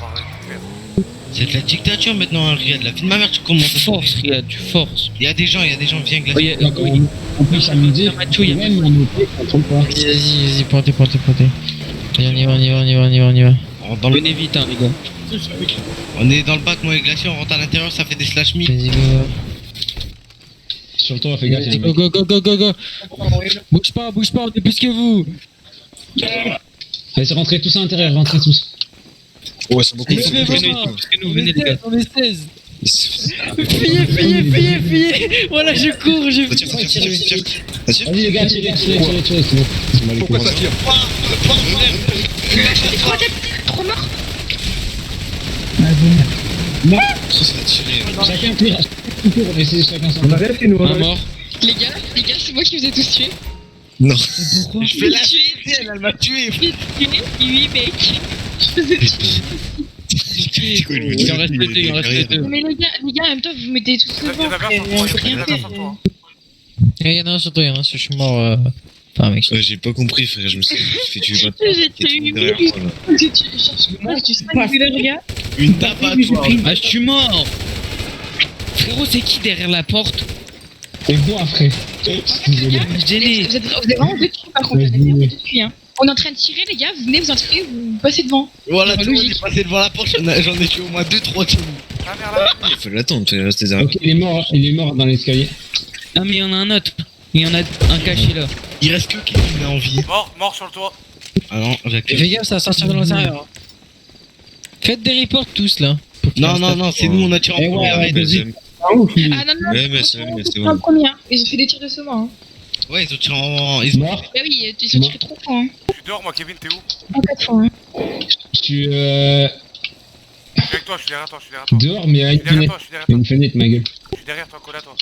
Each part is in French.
on va récupérer. C'est de la dictature maintenant, hein, Riyad. La vie de ma mère, tu commences à Force, Riyad, tu forces. Il y a des gens, viens glacer. Oui, On peut s'amuser. Mathieu, Même en été, on trompe pas. Vas-y, pointez. Allez, on y va. Dans le... Venez vite, hein, les gars. On est dans le bac, moi et Glacier, on rentre à l'intérieur, ça fait des slash me. Vas-y, Sur toi, fais gaffe. go. Bouge pas, on est plus que vous. Allez, c'est rentrer tous à l'intérieur, rentrez tous. Ouais, c'est beaucoup. Venez, les gars. On est 16. Fuyez. Voilà, je cours, je fuis. Vas-y, les gars, tirez, c'est bon. Pourquoi ça tire? Trop mort. Ça va tirer. Chacun tire, on essaie chacun son. On a rien fait, nous. Un mort. Les gars, c'est moi qui vous ai tous tués. Non. Je fais la tuer, elle m'a tué. J'ai tué 8 mecs. Je vous ai tués. Il en reste deux. Mais les gars, en même temps, vous mettez tous Il y devant. en a frère, bien on sur peut toi, il y en rien a bien faire. sur toi. Il y en a un sur toi, je suis mort. Enfin, mec. Ouais, j'ai pas compris, frère. Je me suis fait tuer par J'ai tué 8 mecs. J'ai tué, moi, tu sais, les gars. Une tape à toi. Ah, je suis mort. Frérot, c'est qui derrière la porte? Et moi, frère. Désolé. Gêné. Vous êtes vraiment deux tués, par contre. Vous êtes vraiment deux tués, hein. On est en train de tirer, les gars. Vous venez, vous en tirez, vous passez devant. Voilà, Dans tout le monde logique. est passé devant la porte, j'en ai tué au moins 2-3 teams. Ah merde, là. Il faut l'attendre, il reste des armes. Ok, il est mort dans l'escalier. Ah, mais il y en a un autre. Il y en a un caché là. Il reste que Kevin en vie. Mort sur le toit. Ah non, j'ai Fais gaffe, ça va sortir de l'intérieur. Faites des reports tous là. Non, c'est nous, on a tiré en Eh premier. ouais, arrête. Deuxième. Ah non, Ouais, mais c'est c'est bon. un premier. Ils ont fait des tirs de saumon. Hein. Ouais, ils ont tiré en... Ils ont... Mort. Bah oui, ils ont tiré 3 fois. Hein. Je suis dehors, moi, Kevin, t'es où? En 4 fois. Hein. Je suis Je suis avec toi, je suis derrière toi. dehors, mais à Je une suis derrière fenêtre. toi, je suis derrière toi. Une fenêtre, ma gueule. Je suis derrière toi, collé à toi.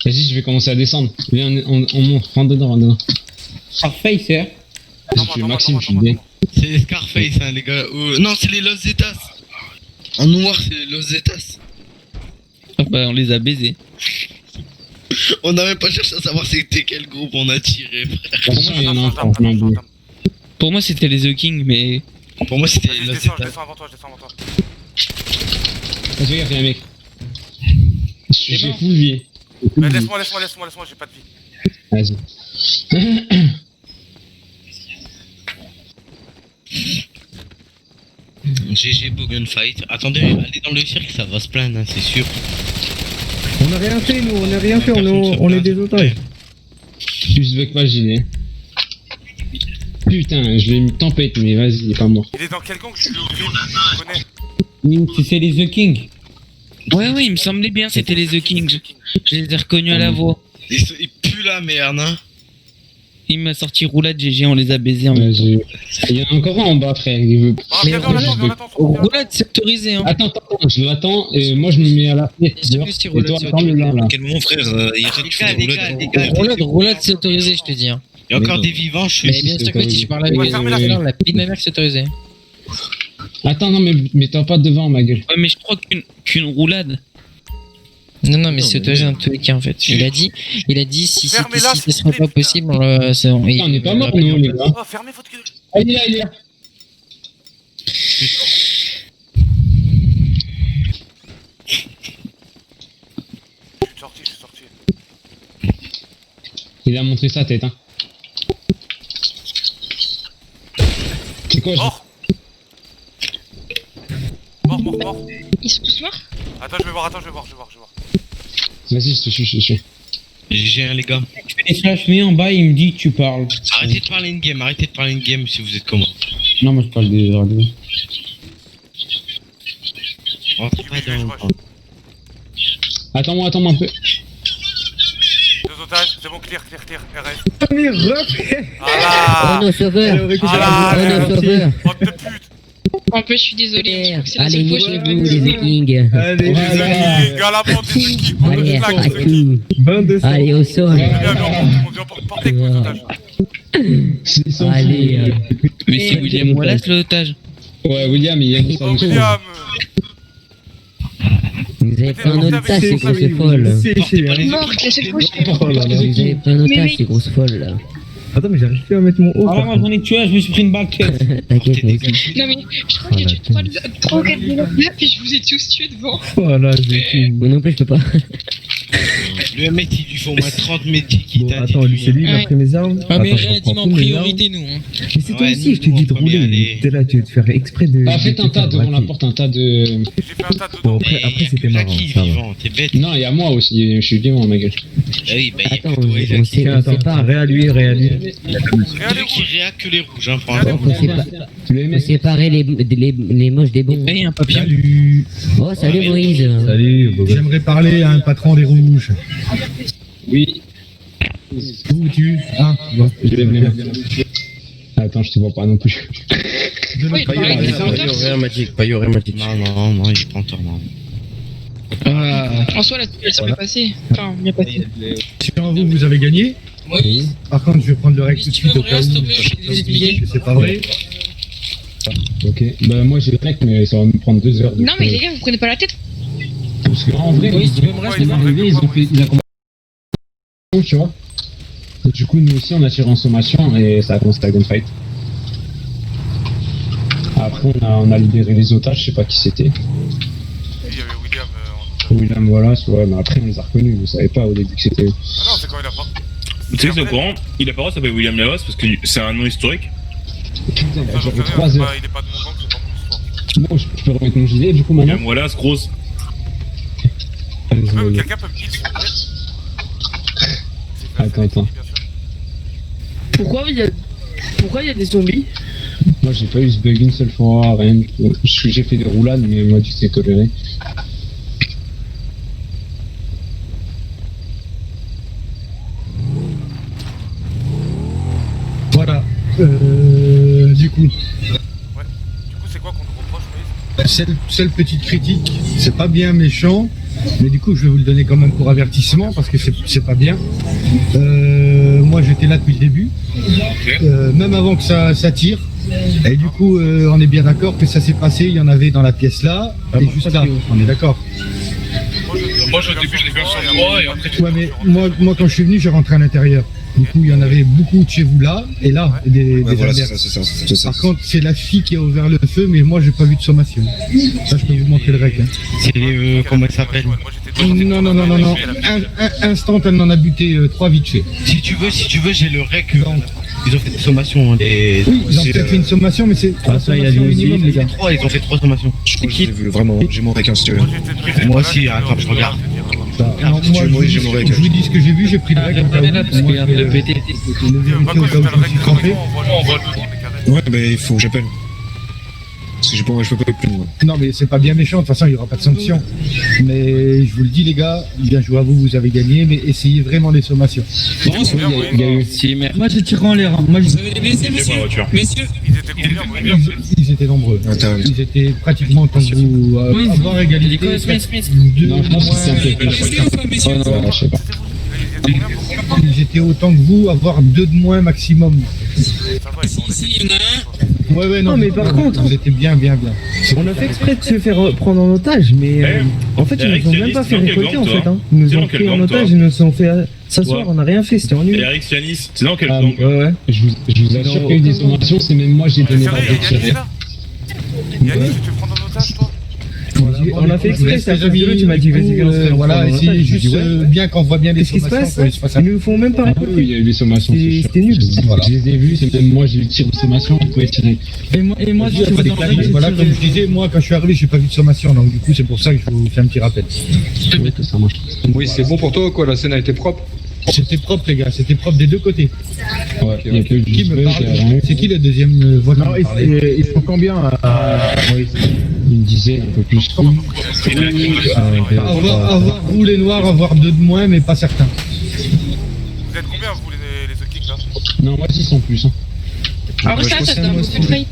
Vas-y, je vais commencer à descendre. Viens, on monte. Rentre dedans. Parfait, c'est. Attends-moi, Je suis Maxime, je suis attends-moi. bien. C'est Scarface, hein, les gars. Non, c'est les Los Zetas. En noir, c'est les Los Zetas. Ah bah, on les a baisés. On n'a même pas cherché à savoir c'était quel groupe on a tiré, frère. Attention, il y en a un Attends, fort. attends. Pour moi, c'était les The King, mais. Pour moi, c'était les Vas-y, je Los descends Zetas. avant toi. Vas-y, regarde, il y a un mec. J'ai mort. full vie. Mais laisse-moi, j'ai pas de vie. Vas-y. GG beau gunfight. Attendez, allez dans le cirque, ça va se plaindre, hein, c'est sûr. On a rien fait, nous. On a rien fait. On est des otages. Plus avec pas gilet. Putain, je l'ai mis tempête, mais vas-y, il est pas mort. Il est dans quel gang? Je suis le gris, je le connais. C'est les The King. Ouais, il me semblait bien, c'était les The Kings. Je les ai reconnus à la voix. Ils puent la merde, hein. Il m'a sorti roulade GG, on les a baisés en même temps. Vas-y. Il y en a encore un en bas, frère. Il veut... Ah, viens, on l'attend. Roulade, c'est autorisé, hein. Attends, je l'attends et moi je me mets à la fenêtre. Est-ce que dehors, c'est et roulade, toi, c'est attends le là. À quel moment, frère, il y a Les gars, les gars. Roulade, c'est autorisé, je te dis. Hein. Il y a encore Mais des vivants, je suis. Mais bien sûr que si je parle avec Ouais, fermez la la vie de ma mère, c'est autorisé. Attends, non, mais t'es pas devant, ma gueule. Ouais, mais je crois qu'une roulade. Non, mais c'est autorisé dans tous les cas en fait. Il a dit si Fermez-la, ce s'il serait vous pas plaît, possible, c'est bon. Putain, on n'est pas mort, nous, les gars. Oh, fermez votre gueule. Ah, il est là. Je suis sorti. Il a montré sa tête, hein. C'est quoi, Mort. Ils sont tous morts. Attends, je vais voir. Vas-y, je te suis. GG, hein, les gars. Je fais des slash mais en bas, il me dit tu parles. Arrêtez de parler une game si vous êtes comment. Non, moi je parle des radios. Rentrez pas Je vais, dans. Attends-moi un peu. 2 otages, c'est bon, clear, RS. Mais refais. Ah là. sauveur. Ah là, Sauveur. bande de pute. En plus, je suis désolée. Je trouve que c'est la Allez, seule fois que je niquez-vous, les Vikings. Allez, Voilà. Les gars, la bande des équipes, bande de Allez, flags, à les équipes. tout. 22 Allez, au sol. On vient porter avec les otages. Ils sont Allez, fous. Mais c'est William Wallace l'otage. Ouais, William, il aime ça. Oh, William. vous avez pris un otage, ces grosses folles. Morte, la seule fois que je fais. Oh là là. Vous avez pris un otage, ces grosses folles, là. Attends, mais j'arrive plus à mettre mon haut. Ah là, moi j'en ai tué un, je me suis pris une balle tête. T'inquiète, mec. Non mais je crois que j'ai tué 3 ou 4 développeurs et je vous ai tous tués devant. Voilà, j'ai tué. Moi non plus, je peux pas. Le mec, il lui faut au moins 30 métiers qui Bon, t'a dit. attends, lui, c'est lui, il a Ouais. pris mes armes. Ah, mais Attends, je réanime reprends en tous mes priorité, nous. Hein. armes. Mais c'est toi Ouais, aussi, je te nous, dis de on peut bien rouler. aller. T'es là, tu veux te faire exprès de. Bah, faites un tas devant la braquer. porte, un tas de. J'ai fait un tas Bon, dedans. après, c'était Y'a marrant. qui ça va. vivant, t'es bête. Non, il y a moi aussi, je suis vivant, ma gueule. Ah oui, bah, il y a Attends, que toi et on Jackie. sait Attends, pas. réalluer. Regardez, Celui qui réa que les rouges, hein, pour Regardez, l'instant. Faut Le faut MS. séparer les moches des bons. Hey, un papier. Salut. Oh, salut Moïse. Salut. J'aimerais parler à un patron des rouges. Oui, Où tu Ah, bon. je lève les mains. Attends, je te vois pas non plus. De Oui, l'autre pareil, côté. c'est pas magique. Non, il prend tort, non. En soi, la touche, elle s'est bien passée. Enfin, bien passée. Sur vous, vous avez gagné. Oui. Par contre, je vais prendre le règle tout de suite au cas où. C'est pas vrai. Ok. Bah, moi j'ai le rec, mais ça va me prendre 2 heures. Non mais les gars, vous prenez pas la tête. Parce que en vrai, Oui, si tu veux me ils rester, sont arrivés, ils ont fait. Il a commencé. Tu vois. Et du coup, nous aussi, on a tiré en sommation et ça a commencé à gunfight. Après, on a libéré les otages, je sais pas qui c'était. il y avait William en William Wallace, ouais, mais après, on les a reconnus. Vous savez pas au début que c'était eux. Ah non, c'est quand il a pas. Tu sais que c'est au courant, il a pas droit, ça s'appelle William Laos parce que c'est un nom historique. Putain, Ça, j'en sais j'avais rien, 3 c'est heures. pas- il est pas de mon gang, c'est pas mon histoire. Bon, je peux remettre mon gilet du coup maintenant. William Wallace, grosse. Même quelqu'un peut me dire, s'il vous plaît. C'est Attends, attends. bien sûr. Pourquoi il y a des zombies? Moi, j'ai pas eu ce bug une seule fois, rien du tout. J'ai fait des roulades, mais moi, tu sais tolérer. Voilà. Du coup, Du coup, c'est quoi qu'on nous reproche, Moïse seule petite critique, c'est pas bien méchant, mais du coup, je vais vous le donner quand même pour avertissement parce que c'est pas bien. Moi, j'étais là depuis le début, même avant que ça tire. Et du coup, on est bien d'accord que ça s'est passé. Il y en avait dans la pièce là et juste là. On est d'accord. Moi, au début, je l'ai fait sur moi et après, Ouais, mais moi, quand je suis venu, j'ai rentré à l'intérieur. Du coup, il y en avait beaucoup de chez vous là et là, des Ouais, voilà, c'est adverses. ça, c'est ça. Par contre, c'est la fille qui a ouvert le feu, mais moi, j'ai pas vu de sommation. Ça, je peux vous montrer le rec. Hein. C'est comment il s'appelle? Moi, j'étais Non. Instant, elle en a buté 3 vite fait. Si tu veux, j'ai le rec. Ils ont fait des sommations. Les... Oui, ils ont peut-être fait une sommation, mais c'est Ah, ça, il y a du minimum, les gars. Ils ont fait 3 sommations. Je crois que je l'ai vu, vraiment. J'ai mon requin si tu veux. Moi aussi, attends, je regarde. Non, si tu veux, moi, j'ai mon rec. je vous dis ce que j'ai vu, j'ai pris le rec. Parce qu'il y a un peu de pété. Le vérifier au cas où je me suis trompé. On voit le carré. Ouais, mais il faut que j'appelle. Parce que je peux pas plus loin. Non, mais c'est pas bien méchant, de toute façon, il n'y aura pas de sanction. Mais je vous le dis, les gars, bien joué à vous, vous avez gagné, mais essayez vraiment les sommations. Il y a eu. Si, merde. Moi, je tire en l'air. Moi, Il est pas la voiture. Ils étaient combien, Moïse ils étaient nombreux. Attends, Ils étaient pratiquement autant que vous. Avoir égalité. Deux, Non, je pense que c'est un peu moins. plus. Oh non, je sais pas. Ils étaient combien Ils étaient autant que vous, avoir 2 de moins maximum. Ça va, ils sont Ouais, non, Non, mais par contre- vous étiez bien. On a fait exprès de se faire prendre en otage, mais en fait, ils Eric, nous ont c'est même dit, pas c'est fait dans quel récolter gang, en toi fait. Hein. Ils nous C'est ont dans quel pris en gang, otage, toi ils nous ont fait s'asseoir, Toi on a rien fait, c'était Et ennuyeux. Eric Sianis, c'est dans quel Ah, gang? Ouais. Je vous assure qu'il y a eu des sommations, c'est même moi, j'ai donné Sérieux, l'ordre de Yannis, tirer. là Yannis, tu te fais prendre en otage, toi On a fait exprès, c'est à cause de lui, tu m'as dit, vas-y, viens, on se fait voilà, prendre en essayez otage. juste J'ai dit, ouais. bien qu'on voit bien les Qu'est-ce qui se sommations. passe? Ils nous font même pas Ah oui, il récolter. y a eu des sommations. c'est sûr. C'était nul. Voilà. Je les ai vus, c'est même moi, j'ai eu le tir de sommation, vous pouvez tirer. Et moi, Voilà, comme je disais, moi quand je suis arrivé, j'ai pas vu de sommation, donc du coup c'est pour ça que je vous fais un petit rappel. Oui, ça marche. Oui, c'est bon pour toi ou quoi? La scène a été propre? C'était propre les gars, c'était propre des deux côtés. Ouais, il y a que du Qui me buzz, parle il y a rien. C'est qui le deuxième voix qui me parlait Ils sont combien Il me disait un peu plus. Avoir vous les noirs, avoir 2 de moins, mais pas certains. Vous êtes combien, vous, les The Kings, là Non, moi, 6 en plus. Hein. Alors ça donne beaucoup de fight.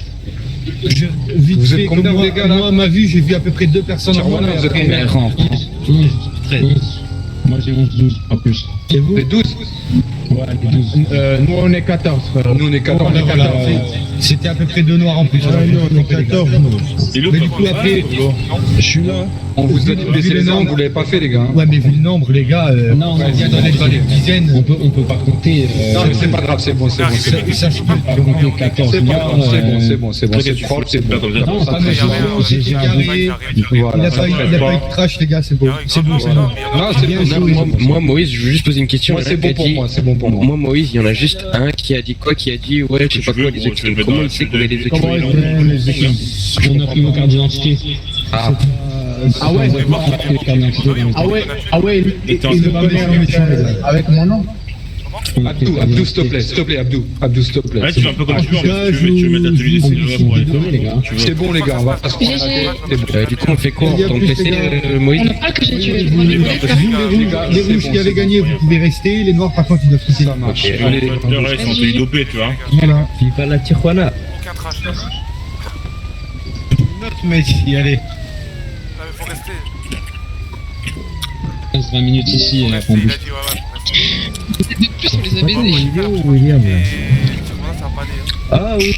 Vite Vous êtes fait, combien, comme moi, les gars, là moi, à ma vue, j'ai vu à peu près 2 personnes en moins. Vous êtes combien? 11. Moi, j'ai 11-12, pas plus. Et vous Vous êtes 12? Ouais, les 12. Nous on est 14, frère. Nous on est 14. On est 14. C'était à peu près 2 noirs en plus. Ouais, nous, on est 14, nous. Et l'autre, Mais du coup, après, Je suis là. On vous a dit de baisser les armes, vous l'avez pas fait les gars. ouais, mais vu le nombre, les gars, Non, on vient d'en être dans les dizaines. on peut pas compter. Non mais c'est pas grave, c'est bon, c'est bon. Ça, je peux. pas compter 14 C'est pas noirs. grave, c'est bon, c'est propre, c'est bon. Non, Ah, mais j'ai un Voilà, Il a ça pas eu traite de pas. crash, les gars, c'est beau. C'est bon, c'est bon. Non, c'est Bien bon. joué. Moi, Moïse, je veux juste poser une question. Moi Il y en c'est a bon qui a pour dit- moi, c'est bon pour moi. Moi, Moïse, il y en a juste un qui a dit quoi? Qui a dit, ouais, je sais pas quoi, les Oxy. Comment il sait qu'on est les Oxy? Comment les équipes On a pris nos cartes d'identité. Ah. Ah ouais, ah ouais, il le connaît en méchant, les gars. Avec mon nom. Abdou, s'il te plaît, Abdou, s'il te plaît. Ouais, tu fais un peu comme tu veux, en Ah, fait, tu veux mettre ta tenue des cinémas pour aller. les gars. C'est bon les gars, on va pas se prendre la tête. C'est bon. Du coup, on fait quoi? On Il y a retourne plus, PC, les gars. Moïse? On n'a pas que j'ai tué. Vous, les rouges qui avaient gagné, vous pouvez rester. Les noirs, par contre, ils doivent quitter. Ça marche. Le Allez, reste, ils sont tenus dopés, tu vois. Voilà. Viva la Tijuana. Aucun trash là. Notre Messi, allez. Non mais faut rester. 15-20 minutes ici, Faut rester, on il a bouge. dit ouais, faut rester. De plus, on les a baisés. Olivier ou William là? Et Tijuana, ça va pas aller. Ah oui.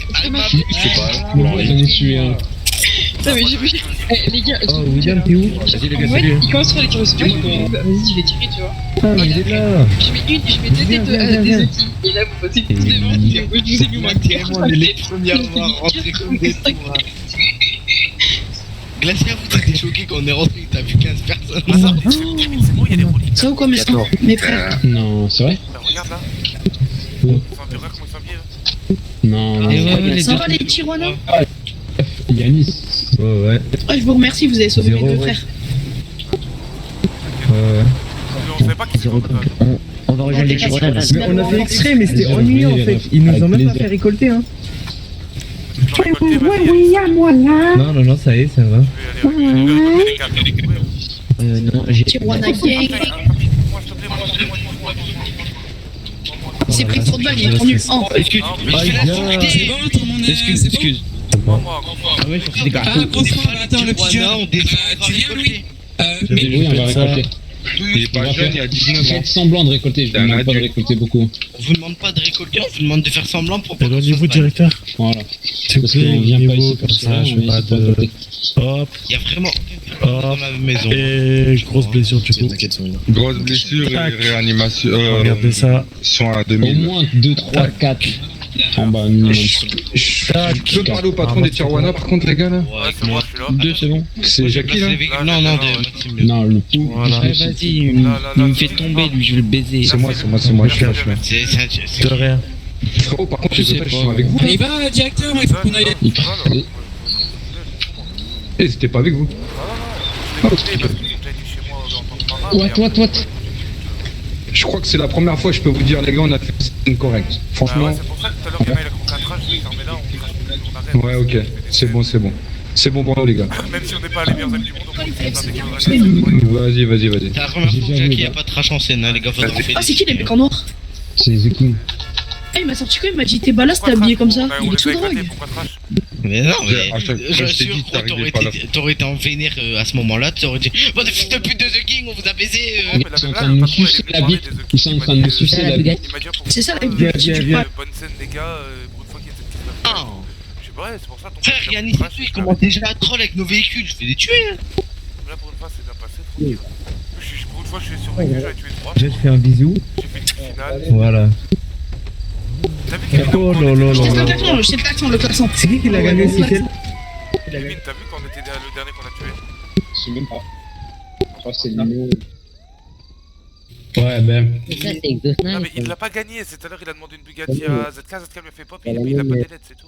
Je sais pas. Bon, j'en ai tué un. Non, mais j'ai vu. Eh, les gars, Oh, William, t'es où? Vas-y, les gars, ouais, salut. il commence par les tirs au smash. Vas-y, je vais tirer, tu vois. Ah, mais il est là. Je mets deux têtes à des outils. Et là, vous passez tous devant. Je vous ai mis moi. On est les premiers à voir rentrer comme des fous. Glacia, vous t'es choqué quand on est rentré, t'as vu 15 personnes. Ah ça, c'est bon, il y a des rolling. Ça ou quoi, mes frères? Non, c'est vrai? Bah, regarde là. Où? Enfin, tu regardes comment ils sont habillés. Non, Et ouais, ouais, les Ça deux. va, les Tijuana? Yanis. Ouais, ouais. Ah, je vous remercie, vous avez sauvé mes Zéro, deux ouais. frères. Ouais. On savait pas qui c'est. On va rejoindre les Tijuana là. Mais on a fait exprès, mais c'était ennuyant en fait. Ils nous ont même pas fait récolter, hein. Non, non, non, ça y est, ça va. Non, j'ai. Tijuana gang. Il s'est pris trop de balles, il est rendu en. Excuse, excuse. Ah ouais, faut que des gars. Attends, le petit on tu viens, Louis? Oui, on va récolter. Il est pas jeune, il a 19 ans. Faites semblant de récolter, je vous demande pas de récolter beaucoup. On vous demande pas de récolter, on vous demande de faire semblant pour pas. Rendez-vous, directeur. Voilà. Parce qu'on vient pas ici pour ça, je on fais pas vient de. ici pour Hop, Il y a vraiment dans la maison. et grosse blessure du coup. Grosse blessure et réanimation. Regardez ça. Sont à Au 2000. moins 2, 3, 4 en bas minimum. Je peux parler au patron des Tijuana par contre les gars là? Ouais, c'est moi, je suis là. 2, c'est bon? C'est Jackie là? Non, non, Maxime. Non, le pou. Ouais, vas-y, il me fait tomber, lui, je vais le baiser. C'est moi, je suis là. C'est De rien. Frérot, par contre les otages sont avec vous? Il va, directeur, il faut qu'on aille. Eh, c'était pas avec vous? What? Je crois que c'est la première fois, je peux vous dire les gars, on a fait une correcte. Franchement. C'est pour ça que tout à l'heure, quand il a commencé à crash, j'ai fermé là, on arrête. Ouais, ok. C'est bon, c'est bon. C'est bon pour nous les gars. Même si on n'est pas les meilleurs amis du monde, on peut faire des Vas-y. C'est la première fois que Jackie a pas de trash en scène, hein, les gars, faudra en faire. Ah, c'est qui les mecs en noir? C'est Zuki. Ah, il m'a sorti quoi? Il m'a dit t'es balasse, t'es habillé comme ça. Il est sous drogue. Pourquoi crash? Mais non, mais À chaque fois, je t'ai j'assure, dit, gros, t'arrivais pas là. t'aurais été en vénère à ce moment-là, t'aurais dit bon, des fils de pute de The King, on vous a baisé. Ils sont en train de nous sucer la bite. Ils sont en train de nous sucer la bite. C'est ça la Bonne vie. scène des gars, pour une fois qu'il y a cette question. Ah, Je sais pas, c'est pour ça ton frère, Yannis, il commence déjà à troll avec nos véhicules, je vais les tuer. Hein. Là pour une fois c'est bien passé, tranquille. Pour une fois je suis survécu, j'avais tué 3. Je te fais un bisou. J'ai fait une finale. Voilà. T'as vu qu'il Oh là là Je là teste là. le klaxon, le klaxon. C'est qui l'a gagné, c'est quel? Kevin, t'as vu quand on était le dernier qu'on a tué? Je sais même pas. Je crois que c'est Lino. Ouais, ben. Ça, c'est Exosnipe. Non mais il l'a pas gagné, c'est tout à l'heure il a demandé une Bugatti à ZK, ZK lui a fait pop, il a pas d'élève, c'est tout.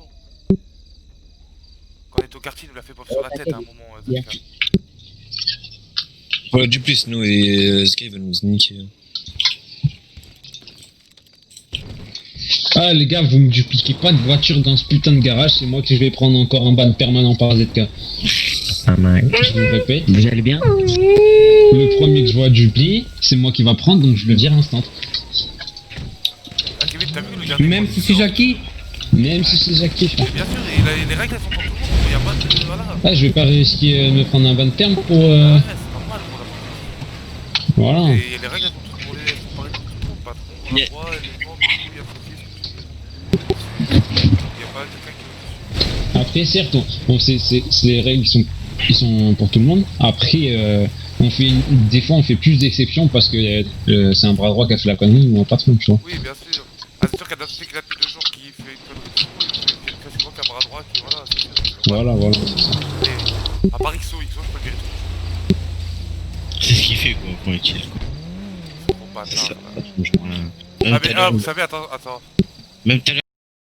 Quand on était au quartier, il nous l'a fait pop sur la tête à un moment, ZK. Voilà, du plus, nous et Sky va nous niquer. Ah les gars, vous me dupliquez pas de voiture dans ce putain de garage, c'est moi que je vais prendre encore un ban permanent par ZK. Pas mal. Je vous répète, Vous allez bien? le premier que je vois dupli, c'est moi qui va prendre, donc je le vire instant. Ah Kevin, t'as vu le dernier? Même si c'est Jackie. Même si c'est Jackie, frère. Bien sûr, et les règles elles sont pour tout le monde, il y a pas de... Voilà. Ah, je vais pas risquer de me prendre un ban de terme pour... Ouais, c'est normal pour la police. Voilà. Et les règles elles sont toutes pour les... pour tout le monde, patron, Yeah. roi, Après, certes, c'est les règles qui sont pour tout le monde. Après, des fois, on fait plus d'exceptions parce que c'est un bras droit qui a fait la connerie, mais on pas trop, tu vois. Oui, bien sûr. Ah, c'est sûr qu'il y a d'autres qui là depuis 2 jours qui fait une connerie de fou, et puis quasiment qu'un bras droit qui, voilà, c'est sûr. Voilà, c'est ça. Et à part XO, je peux le dire. C'est ce qu'il fait, quoi, pour utile, quoi. Bon, bah, C'est ça. attends, voilà. Franchement, là. Ah, mais, vous savez, attends. Même tout à l'heure,